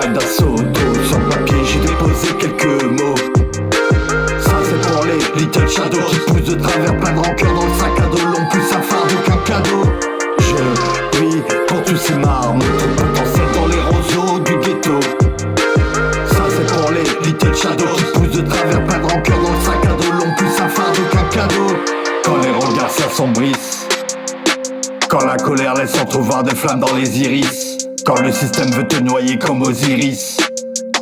mic d'assaut, sur le papier j'ai déposé quelques mots. Ça c'est pour les little shadows qui poussent de travers, plein de rancœur dans le sac à dos. L'on pousse un fardeau qu'un cadeau. Je prie pour tous ces marmots, trop potentiel dans les roseaux du ghetto. Ça c'est pour les little shadows qui poussent de travers, plein de rancœur dans le sac à dos. L'on pousse un fardeau qu'un cadeau. Quand les regards s'assombrissent, quand la colère laisse entrevoir des flammes dans les iris, quand le système veut te noyer comme Osiris,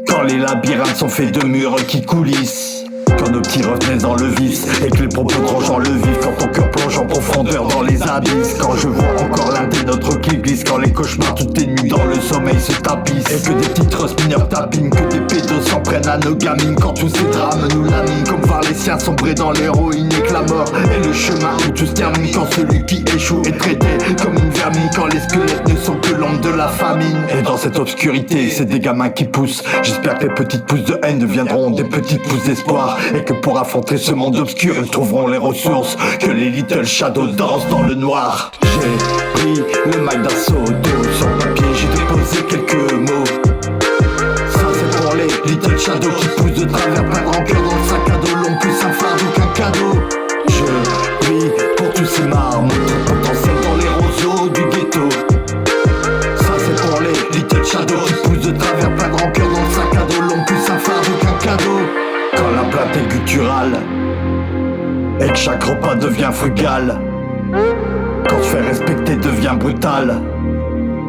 quand les labyrinthes sont faits de murs qui coulissent, quand nos petits revenaient dans le vice et que les propos tranchant le vif, quand ton cœur plonge en profondeur dans les abysses, quand je vois encore l'un des nôtres qui glisse, quand les cauchemars toutes les nuits dans le sommeil se tapissent, et que des titres mineurs tapinent, que des pédos s'en prennent à nos gamines, quand tous ces drames nous laminent, comme voir les siens sombrer dans l'héroïne et que la mort est le chemin où tout se termine, quand celui qui échoue est traité comme une vermine, quand les squelettes ne sont que l'ombre de la famine. Et dans cette obscurité, c'est des gamins qui poussent. J'espère que les petites pousses de haine deviendront des petites pousses d'espoir, et que pour affronter ce monde obscur, ils trouveront les ressources que les little shadows dansent dans le noir. J'ai pris le mic d'assaut, sur le papier j'ai déposé quelques mots. Ça c'est pour les little shadows qui poussent de travers, plein de rancœur dans le sac à dos. L'on pousse un fardeau qu'un cadeau. Je prie pour tous ces marmots, trop potentiel dans les roseaux du ghetto. Ça c'est pour les little shadows qui poussent de travers, plein de rancœur dans le sac à dos. L'on pousse un fardeau qu'un cadeau. Quand la plainte est gutturale et que chaque repas devient frugal, quand se faire respecter devient brutal,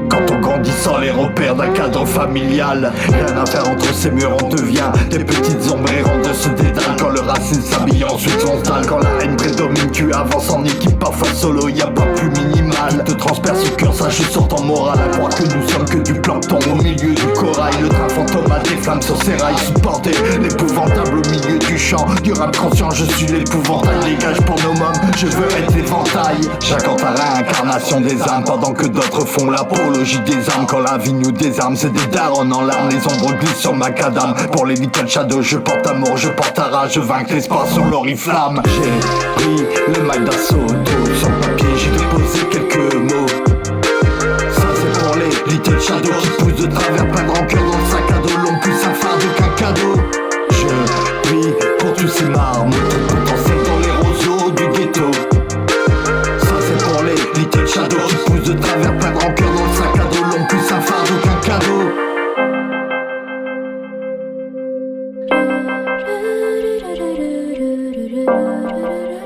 quand on grandit sans les repères d'un cadre familial, rien à faire entre ces murs, on devient des petites ombres errantes de ce dédale. Quand le racisme s'habille ensuite s'installe, quand la haine prédomine, tu avances en équipe, parfois solo, y a pas plus minimal. Te transperce le cœur, sache sorte en morale, à croire que nous sommes que du plancton au milieu du corail. Le train fantôme a des flammes sur ses rails, supporter l'épouvantable au milieu du champ. Du rap conscient, je suis l'épouvantail, les gages pour nos mômes, je veux être l'éventail. Chacun ta réincarnation des âmes, pendant que d'autres font l'apologie des armes. Quand la vie nous désarme, c'est des darons en larmes, les ombres glissent sur ma cadame. Pour les little shadows, je porte amour, je porte rage, je vainque l'espoir sur l'oriflamme. J'ai pris le mic d'assaut, sur le papier j'ai déposé quelques mots. Ça c'est pour les little shadows qui poussent de travers, plein de rancœur dans le sac à dos. L'on pousse un fardeau qu'un cadeau. Je prie pour tous ces marmots, trop potentiel dans les roseaux du ghetto. Ça c'est pour les little shadows qui poussent de travers, plein de rancœur dans le sac à dos. L'on pousse un fardeau qu'un cadeau. Da da da da da da da da da da da.